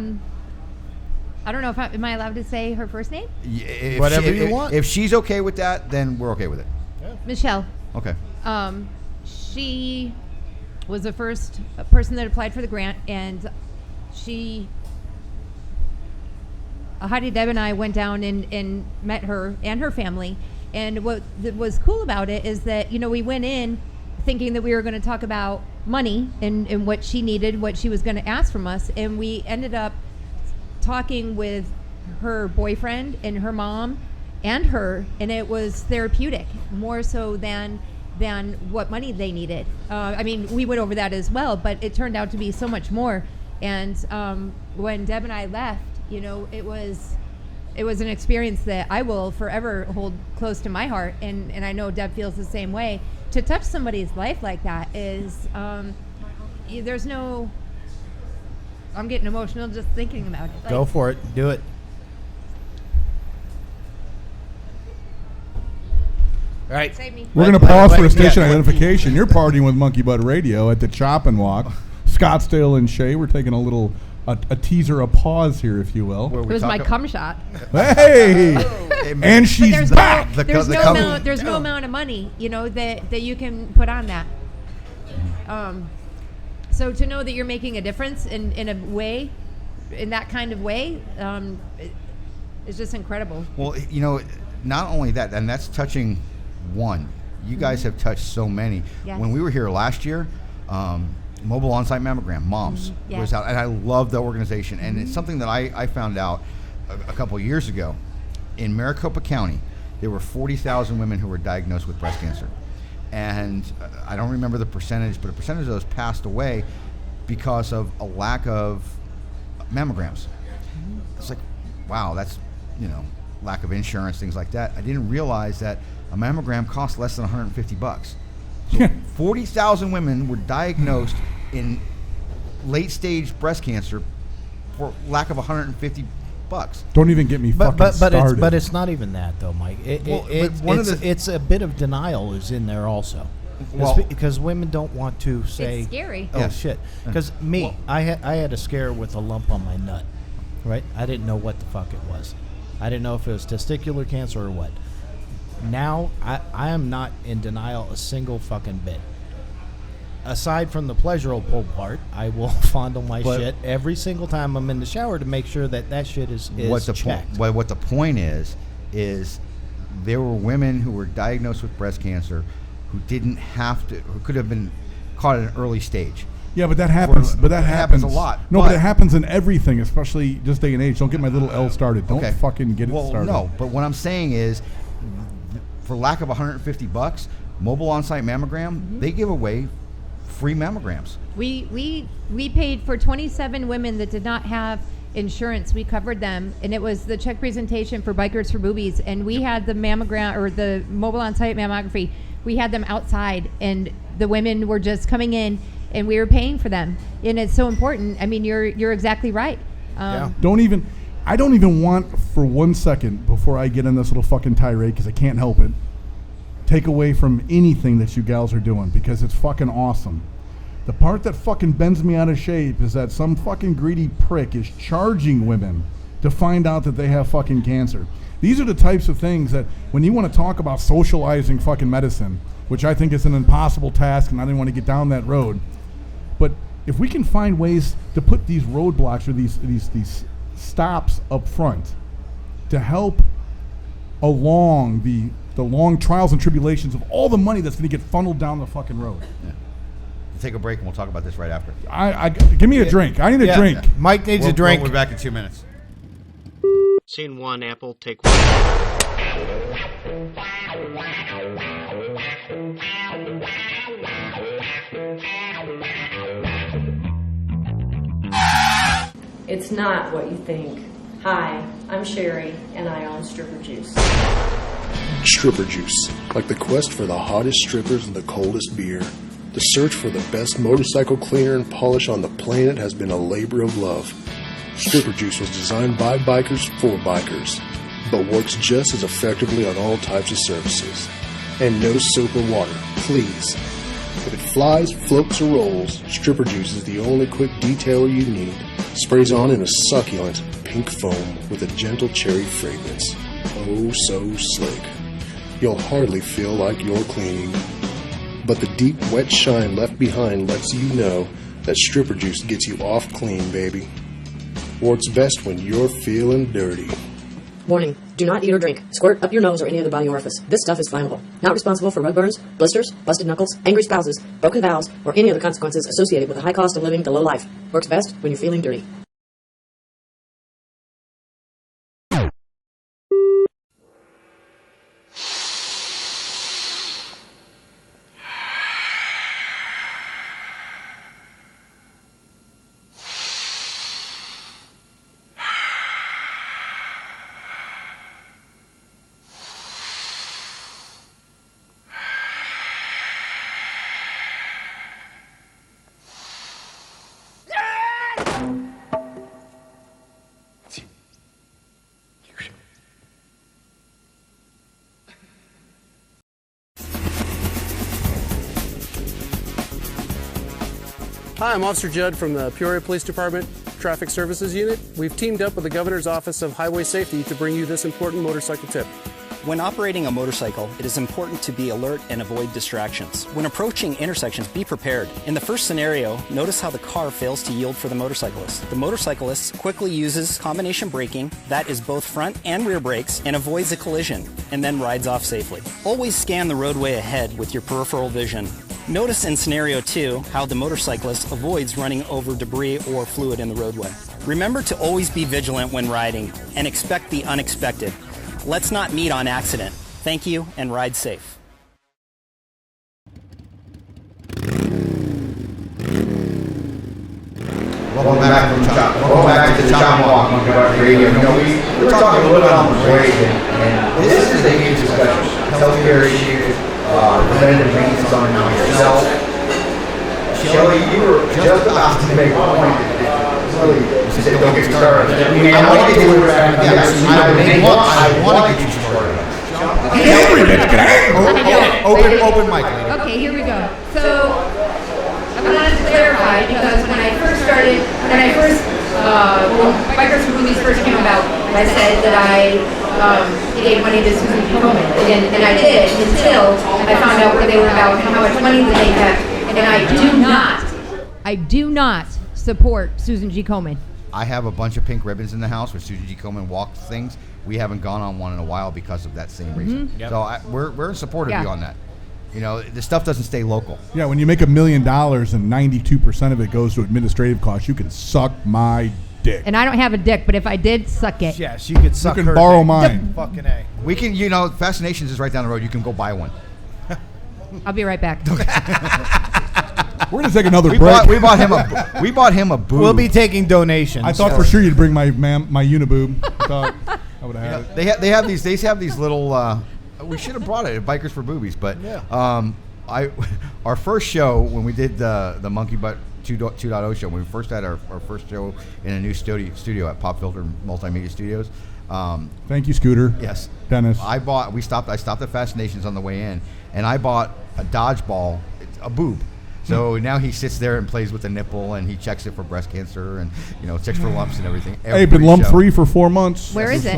don't know if am I allowed to say her first name? Whatever you want. If she's okay with that, then we're okay with it. Michelle. Okay. She was the first person that applied for the grant, and Heidi Deb and I went down and met her and her family. And what was cool about it is that we went in thinking that we were going to talk about money and what she needed, what she was going to ask from us, and we ended up talking with her boyfriend and her mom and her, and it was therapeutic, more so than than what money they needed. I mean, we went over that as well, but it turned out to be so much more. And when Deb and I left, you know, it was an experience that I will forever hold close to my heart, and I know Deb feels the same way. To touch somebody's life like that is, there's no, I'm getting emotional just thinking about it. Like, Go for it. Do it. All right. Save me. We're going to pause for a station identification. You're partying with Monkey Butt Radio at the Chop and Wok, Scottsdale and Shea. We're taking a little a teaser, a pause here, if you will. It was my cum shot. Hey, and she's back. There's no amount of money, you know, that you can put on that. So to know that you're making a difference in a way, in that kind of way, is just incredible. Well, you know, not only that, and that's touching one. You guys have touched so many. Yes. When we were here last year, Mobile On-Site Mammogram, MOMS, was out, and I love the organization. And it's something that I found out a couple of years ago. In Maricopa County, there were 40,000 women who were diagnosed with breast cancer. And I don't remember the percentage, but a percentage of those passed away because of a lack of mammograms. It's like, wow, that's, you know, lack of insurance, things like that. I didn't realize that a mammogram costs less than $150. So 40,000 women were diagnosed in late stage breast cancer for lack of $150. Don't even get me fucking started. But it's not even that though, Mike. It's a bit of denial is in there also. Because women don't want to say, it's scary. Oh shit! Because I had a scare with a lump on my nut, right? I didn't know what the fuck it was. I didn't know if it was testicular cancer or what. Now I am not in denial a single fucking bit. Aside from the pleasurable part, I will fondle my shit every single time I'm in the shower to make sure that shit is checked. What the point is there were women who were diagnosed with breast cancer who didn't have to, who could have been caught at an early stage. Yeah, but that happens. That happens a lot. No, but it happens in everything, especially this day and age. Don't get my little L started. Don't fucking get it started. No, but what I'm saying is, for lack of $150, Mobile On-Site Mammogram, they give away free mammograms. We paid for 27 women that did not have insurance. We covered them, and it was the check presentation for Bikers for Boobies, and we had the mammogram or the Mobile On-Site Mammography. We had them outside, and the women were just coming in, and we were paying for them. And it's so important. I mean, you're exactly right. I don't even want for 1 second before I get in this little fucking tirade, because I can't help it, take away from anything that you gals are doing, because it's fucking awesome. The part that fucking bends me out of shape is that some fucking greedy prick is charging women to find out that they have fucking cancer. These are the types of things that when you want to talk about socializing fucking medicine, which I think is an impossible task, and I didn't want to get down that road. But if we can find ways to put these roadblocks or these stops up front to help along the long trials and tribulations of all the money that's going to get funneled down the fucking road. Yeah. We'll take a break and we'll talk about this right after. Give me a drink. I need a drink. Mike needs a drink. We'll be back in 2 minutes. Scene 1, Apple, take 1. It's not what you think. Hi, I'm Sherry, and I own Stripper Juice. Stripper Juice, like the quest for the hottest strippers and the coldest beer. The search for the best motorcycle cleaner and polish on the planet has been a labor of love. Stripper Juice was designed by bikers for bikers, but works just as effectively on all types of surfaces. And no soap or water, please. If it flies, floats, or rolls, Stripper Juice is the only quick detailer you need. Sprays on in a succulent pink foam with a gentle cherry fragrance. Oh, so slick. You'll hardly feel like you're cleaning. But the deep, wet shine left behind lets you know that Stripper Juice gets you off clean, baby. Works best when you're feeling dirty. Warning, do not eat or drink, squirt up your nose or any other body orifice. This stuff is flammable. Not responsible for rug burns, blisters, busted knuckles, angry spouses, broken vows, or any other consequences associated with the high cost of living the low life. Works best when you're feeling dirty. Hi, I'm Officer Judd from the Peoria Police Department Traffic Services Unit. We've teamed up with the Governor's Office of Highway Safety to bring you this important motorcycle tip. When operating a motorcycle, it is important to be alert and avoid distractions. When approaching intersections, be prepared. In the first scenario, notice how the car fails to yield for the motorcyclist. The motorcyclist quickly uses combination braking, that is both front and rear brakes, and avoids a collision, and then rides off safely. Always scan the roadway ahead with your peripheral vision. Notice in scenario 2 how the motorcyclist avoids running over debris or fluid in the roadway. Remember to always be vigilant when riding and expect the unexpected. Let's not meet on accident. Thank you and ride safe. Welcome back to the Chop and Wok Monkey Butt Radio. You know, we were talking a little bit on the break, and this is a huge discussion. Healthcare issues, preventative maintenance on yourself. Shelly, you were just about to make a point that really said don't get started. I want to get you back. I want to get you started. Open mic. Okay, here we go. So I wanted to clarify because when Bikers for Boobies first came about, I said that I gave money to Susan Komen, and I did until I found out where they were about and how much money that they kept, and I do not support Susan G. Komen. I have a bunch of pink ribbons in the house where Susan G. Komen walked things. We haven't gone on one in a while because of that same reason. Yep. So we're in support of you on that. You know, the stuff doesn't stay local. Yeah, when you make $1 million and 92% of it goes to administrative costs, you can suck my dick. And I don't have a dick, but if I did, suck it. Yes, you could suck. You can her borrow dick. mine. Fucking A. We can, you know, Fascinations is right down the road. You can go buy one. I'll be right back. We're gonna take another break. We bought him a boob. We'll be taking donations. I thought for sure you'd bring my uniboob. I thought I would have had it. They have these little. We should have brought it at Bikers for Boobies, but our first show when we did the Monkey Butt 2.0 show, when we first had our first show in a new studio at Pop Filter Multimedia Studios. Thank you, Scooter. Yes, Dennis. I stopped at Fascinations on the way in, and I bought a dodgeball, a boob. So now he sits there and plays with the nipple, and he checks it for breast cancer, and checks for lumps and everything. Hey, been lump free for 4 months. Where is it?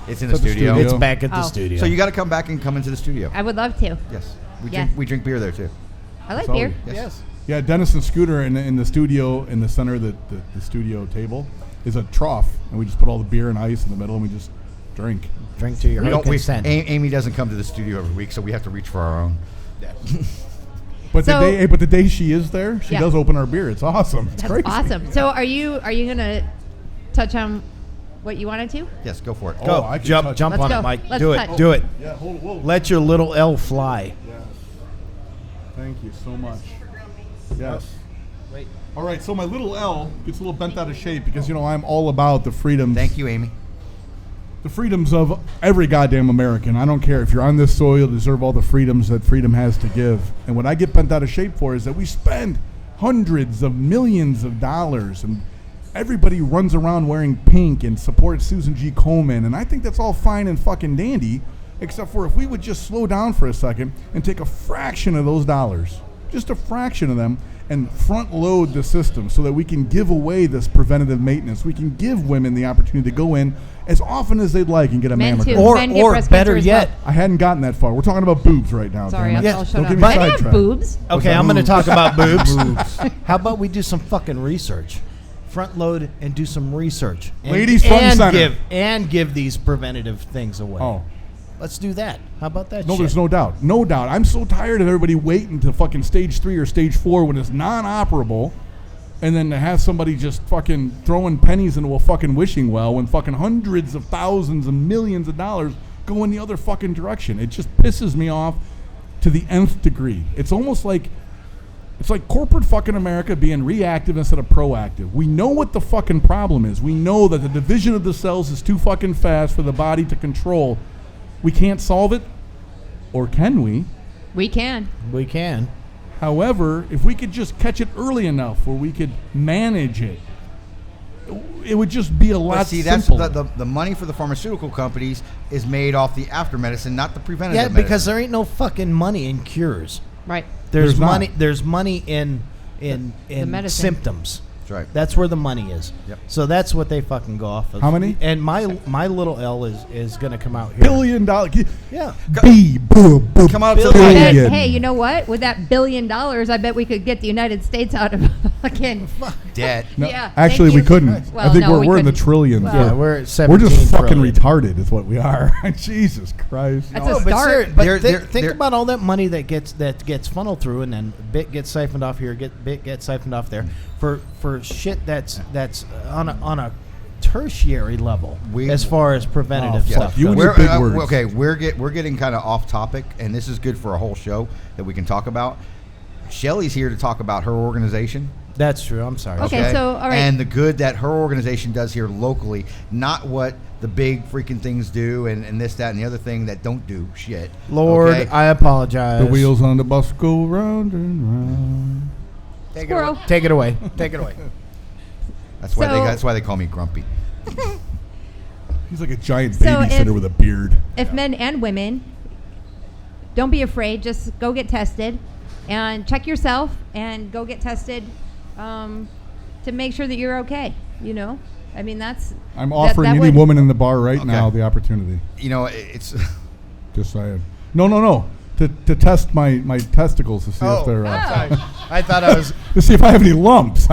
It's in the studio. It's back at the studio. So you got to come back and come into the studio. I would love to. Yes, Yes. we drink beer there too. I like beer. Yes. Yeah, Dennis and Scooter in the studio, in the center of the studio table, is a trough, and we just put all the beer and ice in the middle, and we just drink. Drink to your consent. Amy doesn't come to the studio every week, so we have to reach for our own. But the day she is there, she does open our beer. It's awesome. It's That's crazy. awesome. So are you gonna touch on what you wanted to? Yes, go for it. Go. I can Jump touch on Let's it, go. Mike. Let's Do touch. it. Do it. Yeah, whoa. Let your little L fly. Yes. Thank you so much. Yes. Wait. All right, so my little L gets a little bent out of shape because, I'm all about the freedoms. Thank you, Amy. The freedoms of every goddamn American. I don't care if you're on this soil, you deserve all the freedoms that freedom has to give. And what I get bent out of shape for is that we spend hundreds of millions of dollars and everybody runs around wearing pink and supports Susan G. Komen. And I think that's all fine and fucking dandy, except for if we would just slow down for a second and take a fraction of those dollars, just a fraction of them, and front load the system so that we can give away this preventative maintenance. We can give women the opportunity to go in as often as they'd like and get a Men mammogram. too. Men get breast better cancer as yet, well. I hadn't gotten that far. We're talking about boobs right now. Sorry, damn it. I'll shut Don't up. get me Men have sidetracked. boobs. Okay, I'm going to talk about boobs. How about we do some fucking research? Front load and do some research. Ladies front and center. Give these preventative things away. Oh. Let's do that. How about that No, shit? there's no doubt. No doubt. I'm so tired of everybody waiting to fucking stage 3 or stage 4 when it's non-operable, and then to have somebody just fucking throwing pennies into a fucking wishing well when fucking hundreds of thousands and millions of dollars go in the other fucking direction. It just pisses me off to the nth degree. It's almost like it's like corporate fucking America being reactive instead of proactive. We know what the fucking problem is. We know that the division of the cells is too fucking fast for the body to control. We can't solve it, or can we? We can. We can. However, if we could just catch it early enough where we could manage it it would just be a lot But see, that's simpler. the money for the pharmaceutical companies is made off the after medicine, not the preventative Yeah, medicine. because there ain't no fucking money in cures. Right. There's There's not. money. There's money in medicine. symptoms. That's right. That's where the money is. Yep. So that's what they fucking go off of. How many? And my little L is going to come out here. $1 billion. Yeah. Come out to I the bet, billion. hey, you know what? With that $1 billion, I bet we could get the United States out of fucking debt. No, Yeah, actually, thank we you. couldn't. Well, I think no, we we're in the couldn't. trillions. Well, Yeah, but we're at we're 17 just fucking trillion. retarded, is what we are. Jesus Christ. That's No, a but start. think about all that money that gets funneled through, and then bit gets siphoned off here, bit gets siphoned off there, for shit that's on a tertiary level as far as preventative stuff. You and goes. your big words. Okay, we're getting kind of off topic, and this is good for a whole show that we can talk about. Shelly's here to talk about her organization. That's true. I'm sorry. Okay, so, all right. And the good that her organization does here locally, not what the big freaking things do, and this, that, and the other thing that don't do shit. Lord, okay? I apologize. The wheels on the bus go round and round. Take it away. Take it away. Take it away. That's why So- that's why they call me Grumpy. He's like a giant So babysitter if- with a beard. if men and women, don't be afraid. Just go get tested and check yourself and go get tested to make sure that you're okay. You know, I mean, that's. I'm offering any woman in the bar right now the opportunity. You know, it's Just saying. No. To test my testicles to see if they're. I thought I was. To see if I have any lumps.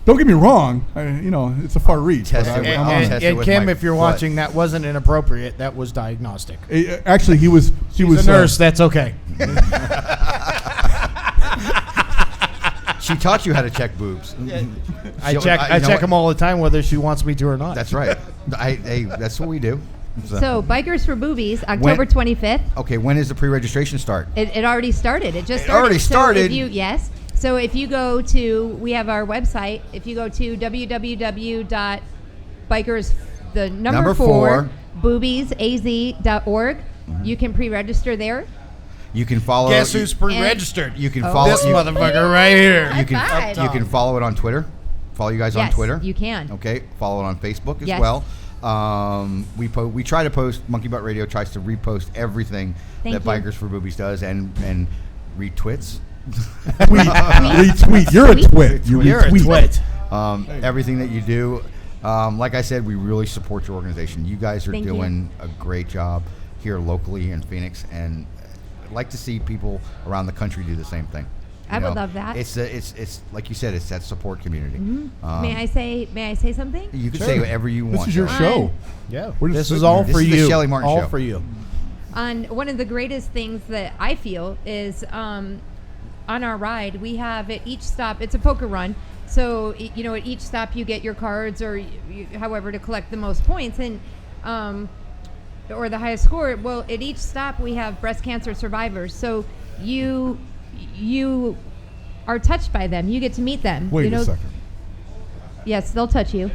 Don't get me wrong. It's a far reach. but I'm on it. And Kim, if you're watching, that wasn't inappropriate. That was diagnostic. Actually, he was. He was a nurse. That's okay. She taught you how to check boobs. I check them all the time, whether she wants me to or not. That's right. That's what we do. So, Bikers for Boobies, October 25th. Okay, when does the pre-registration start? It already started. It just It started. already started? Yes. So if you go to, we have our website. If you go to www.bikers, the number 4, boobiesaz.org, you can pre-register there. You can follow. Guess who's pre-registered? You can follow this motherfucker right here. You can follow it on Twitter. Follow you guys on Yes, Twitter. you can. Okay. Follow it on Facebook as Yes. well. We try to post. Monkey Butt Radio tries to repost everything Thank that you. Bikers for Boobies does and retweets. Retweet. You're a twit. You're a twit. Everything that you do. Like I said, we really support your organization. You guys are Thank you. doing a great job here locally in Phoenix, and I'd like to see people around the country do the same thing. I would love that. It's like you said, it's that support community. Mm-hmm. May I say something? You can say whatever you want. This is your Shelly. show. Yeah. We're just This is sitting all here. for This is you. the Shelly Martin all show. for you. On one of the greatest things that I feel is on our ride, we have at each stop, it's a poker run. So, you know, at each stop you get your cards or however to collect the most points and or the highest score. Well, at each stop we have breast cancer survivors. So you are touched by them. You get to meet them. Wait you know? a second. Yes, they'll touch you.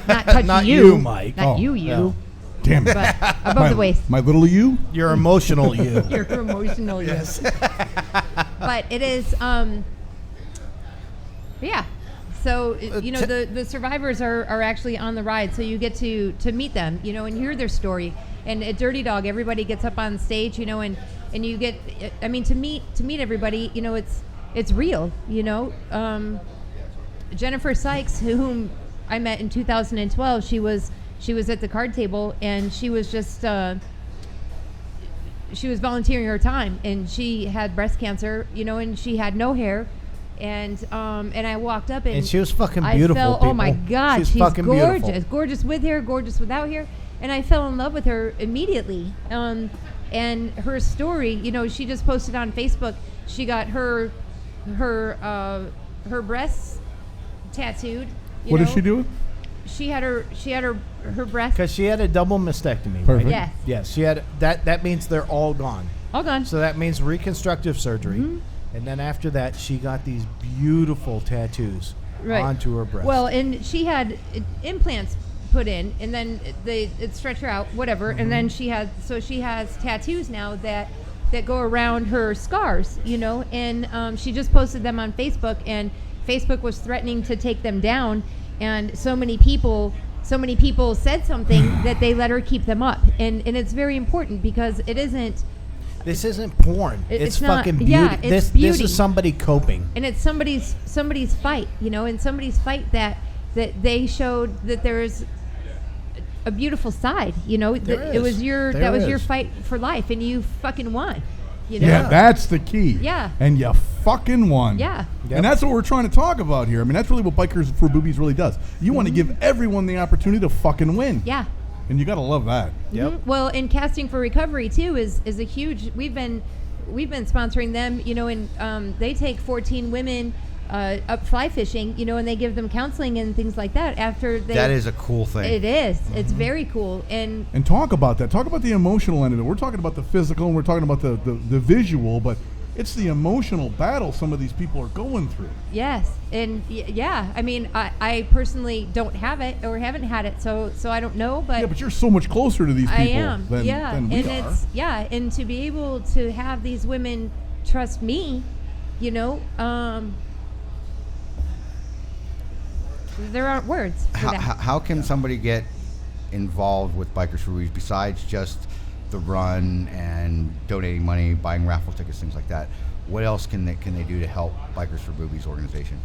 Not touch Not you. you, Mike. Not Oh, you. no. Damn it. But above the waist. My little you? Your emotional you. Your emotional yes. But it is yeah. So you know the survivors are actually on the ride, so you get to meet them, you know, and hear their story. And at Dirty Dog, everybody gets up on stage, you know, and you get, I mean, to meet everybody, you know, it's real, you know. Jennifer Sykes, whom I met in 2012, she was at the card table, and she was just she was volunteering her time, and she had breast cancer, you know, and she had no hair. And I walked up and she was fucking I beautiful. fell, oh my people. God, she's fucking gorgeous, beautiful. gorgeous with hair, gorgeous without hair, and I fell in love with her immediately. And her story, you know, she just posted on Facebook. She got her breasts tattooed. What did she do? She had her breast. Because she had a double mastectomy. Perfect. Right? Yes. Yes. She had that means they're all gone. All gone. So that means reconstructive surgery. Mm-hmm. And then after that, she got these beautiful tattoos onto her breast. Well, and she had implants put in, and then it stretched her out, whatever. And then she has tattoos now that go around her scars, you know. And she just posted them on Facebook, and Facebook was threatening to take them down. and so many people said something that they let her keep them up, and it's very important because it isn't. This isn't porn. It's not, fucking beauty. yeah, it's This beauty. is somebody coping. And it's somebody's fight, and somebody's fight that they showed that there's a beautiful side, It was your fight for life, and you fucking won. Yeah, that's the key. Yeah. And you fucking won. Yeah. Yep. And that's what we're trying to talk about here. I mean, that's really what Bikers for Boobies really does. You want to give everyone the opportunity to fucking win. Yeah. And you got to love that. Yep. Well, and Casting for Recovery too is a huge. We've been sponsoring them, and they take 14 women up fly fishing, and they give them counseling and things like that after they. That is a cool thing. It is. It's very cool. And talk about that. Talk about the emotional end of it. We're talking about the physical and we're talking about the visual, but it's the emotional battle some of these people are going through. Yes, and yeah, I mean, I personally don't have it or haven't had it, so I don't know. But yeah, but you're so much closer to these people. I am. Than we are. And to be able to have these women trust me, there aren't words for that. How can somebody get involved with Bikers for Boobies besides just the run and donating money, buying raffle tickets, things like that? What else can they do to help Bikers for Boobies organization?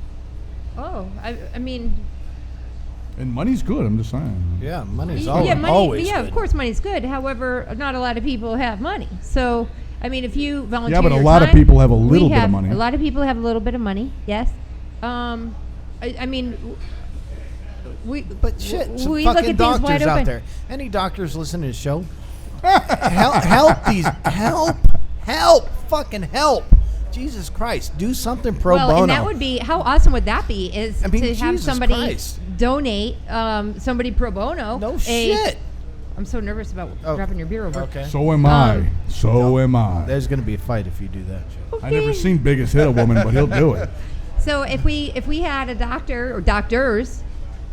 Oh, I mean. And money's good. I'm just saying. Yeah, money's always good. Yeah, of course, money's good. However, not a lot of people have money. So, I mean, if you volunteer, yeah, but a your lot time, of people have a little bit of money. A lot of people have a little bit of money. Yes. I mean. We Some we fucking look at these doctors wide out open. there. Any doctors listening to the show? Fucking help! Jesus Christ, do something pro bono. And that would be, how awesome would that be? Is to have Jesus somebody Christ. donate, somebody pro bono. No shit. I'm so nervous about dropping your beer over. Okay. So am I. So am I. There's going to be a fight if you do that. I never seen Biggest hit a woman, but he'll do it. So if we had a doctor or doctors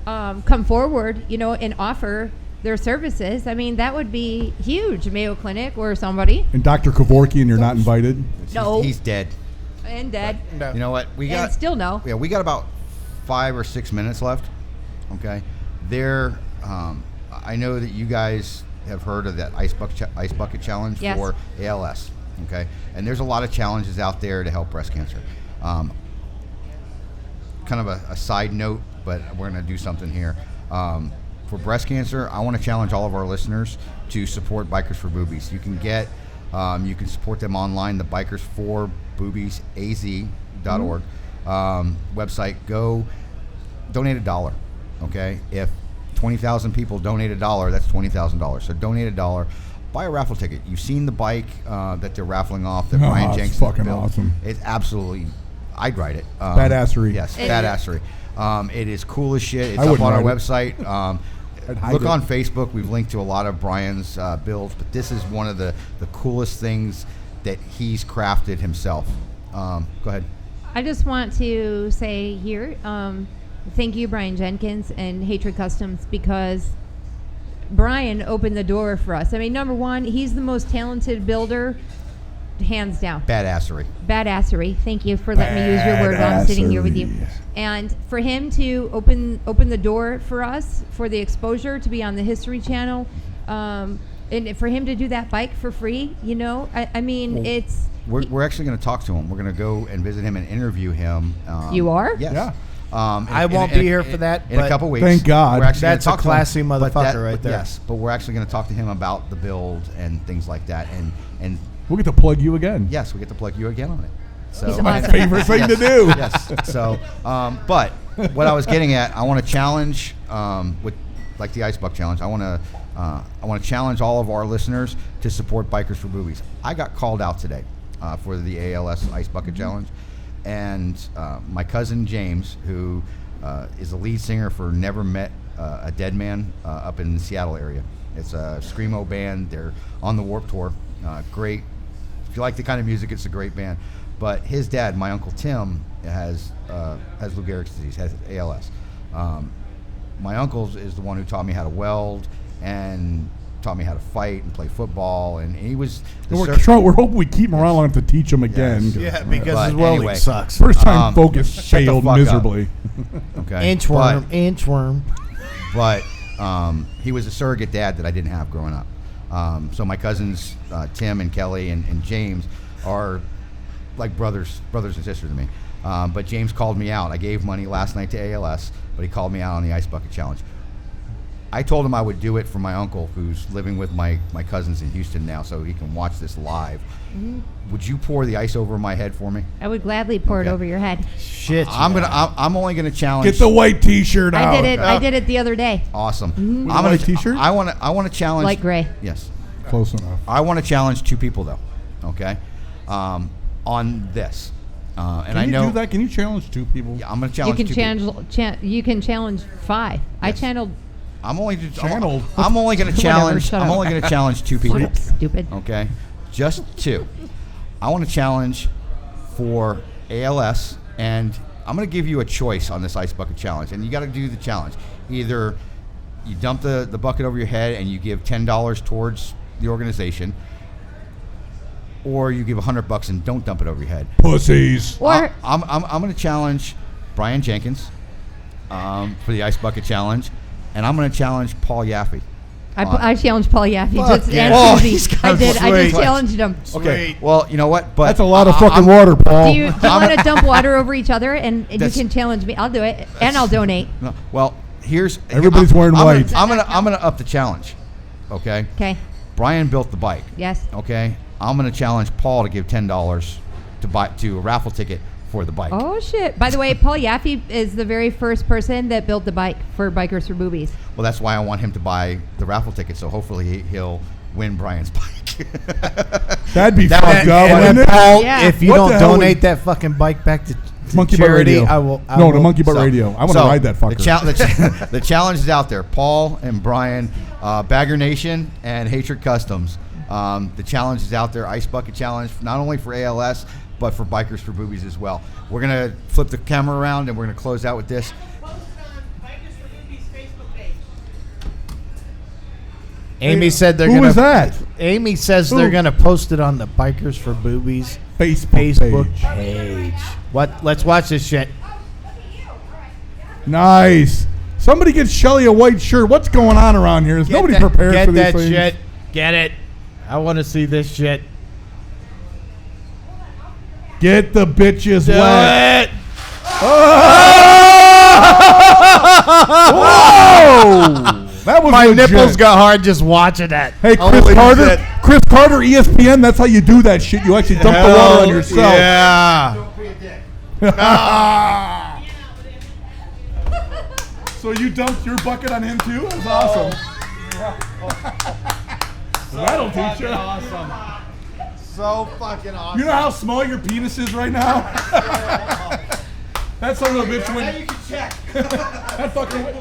come forward, and offer their services, I mean, that would be huge. Mayo Clinic or somebody. And Dr. Kevorkian, you're not invited? No. He's dead. And dead. You know what? We got still no. Yeah, we got about 5 or 6 minutes left. Okay. There, I know that you guys have heard of that ice bucket challenge for ALS. Okay. And there's a lot of challenges out there to help breast cancer. Kind of a side note, but we're going to do something here. For breast cancer, I want to challenge all of our listeners to support Bikers for Boobies. You can you can support them online, the bikersforboobiesaz.org website. Go donate $1. Okay, if 20,000 people donate $1, that's $20,000. So donate $1. Buy a raffle ticket. You've seen the bike that they're raffling off that Brian Jenks it's fucking built. awesome. It's absolutely, I'd ride it. Badassery. Yes, badassery. It is cool as shit. It's I up on our ride it. website. Look on Facebook. We've linked to a lot of Brian's builds, but this is one of the coolest things that he's crafted himself. Go ahead. I just want to say here, thank you, Brian Jenkins and Hatred Customs, because Brian opened the door for us. I mean, number one, he's the most talented builder, hands down. Badassery. Thank you for letting me use your word while I'm sitting here with you. And for him to open the door for us, for the exposure to be on the History Channel, and for him to do that bike for free, I mean, it's... We're actually going to talk to him. We're going to go and visit him and interview him. You are? Yes. Yeah. I won't be here for that. In a couple weeks. Thank God. We're actually That's gonna a talk to him, classy motherfucker right there. Yes, but we're actually going to talk to him about the build and things like that. And we'll get to plug you again. Yes, we get to plug you again on it. So He's my awesome. favorite thing to do. Yes. So, but what I was getting at, I want to challenge with like the Ice Buck Challenge. I want to challenge all of our listeners to support Bikers for Boobies. I got called out today for the ALS Ice Bucket Challenge, and my cousin James, who is the lead singer for Never Met a Dead Man up in the Seattle area. It's a screamo band. They're on the Warped Tour. Great. If you like the kind of music, it's a great band. But his dad, my Uncle Tim, has Lou Gehrig's disease, has ALS. My uncle is the one who taught me how to weld and taught me how to fight and play football, and he was. We're hoping we keep him around long enough to teach him again. Yeah, because But his welding anyway, sucks. First time focus shut the failed fuck up. miserably. Okay, Inchworm. But he was a surrogate dad that I didn't have growing up. So my cousins Tim and Kelly and James are like brothers and sisters to me. But James called me out. I gave money last night to ALS, but he called me out on the Ice Bucket Challenge. I told him I would do it for my uncle who's living with my cousins in Houston now so he can watch this live. Mm-hmm. Would you pour the ice over my head for me? I would gladly pour it over your head. Shit. I'm only gonna challenge. Get the white T-shirt out. I did it the other day. Awesome. Mm-hmm. I'm gonna T-shirt. I want to challenge. Light gray. Yes. Close enough. I want to challenge 2 people though. Okay. On this. And I know. Do that? Can you challenge 2 people? Yeah, I'm gonna challenge. You can 2 people. you can challenge 5. Yes. I channeled. I'm only going to Whatever, challenge. shut I'm up. only going to challenge 2 people. Stupid. Okay, just 2. I want to challenge for ALS, and I'm going to give you a choice on this ice bucket challenge, and you got to do the challenge. Either you dump the bucket over your head and you give $10 towards the organization, or you give $100 and don't dump it over your head. Pussies. Or I'm going to challenge Brian Jenkins for the ice bucket challenge. And I'm going to challenge Paul Yaffe. I challenged Paul Yaffe. Fuck Just yeah. and Susie. I did. I just challenged him. Okay. Well, you know what? But that's a lot of fucking water, Paul. Do you want to dump water over each other and you can challenge me? I'll do it and I'll donate. No, well, everybody's wearing white. I'm gonna up the challenge. Okay. Okay. Brian built the bike. Yes. Okay. I'm gonna challenge Paul to give $10 to a raffle ticket for the bike. Oh shit! By the way, Paul Yaffe is the very first person that built the bike for Bikers for Boobies. Well, that's why I want him to buy the raffle ticket. So hopefully he'll win Brian's bike. That'd be fucked up. And then, Paul, Yeah. if you don't donate that fucking bike back to Monkey charity, Butt Radio. I will. To Monkey Butt Radio. I want to ride that fucker. The challenge is out there. Paul and Brian, Bagger Nation and Hatred Customs. The challenge is out there. Ice Bucket Challenge, not only for ALS, but for Bikers for Boobies as well. We're going to flip the camera around and we're going to close out with this. Amy said they're Who gonna. was that? Amy says Who? they're gonna post it on the Bikers for Boobies Facebook page. What? Let's watch this shit. Nice. Somebody get Shelly a white shirt. What's going on around here? Is nobody prepared for these Get that things? shit. Get it. I want to see this shit. Get the bitches Do wet. it. Whoa! That was My legit. nipples got hard just watching that. Hey, Chris Holy Carter. shit. Chris Carter, ESPN. That's how you do that shit. You actually dump the water on yourself. Yeah. So you dumped your bucket on him too? That was awesome. That'll teach you. Awesome. So fucking awesome. You know how small your penis is right now? That son of a bitch went. Now you can check. That fucking went.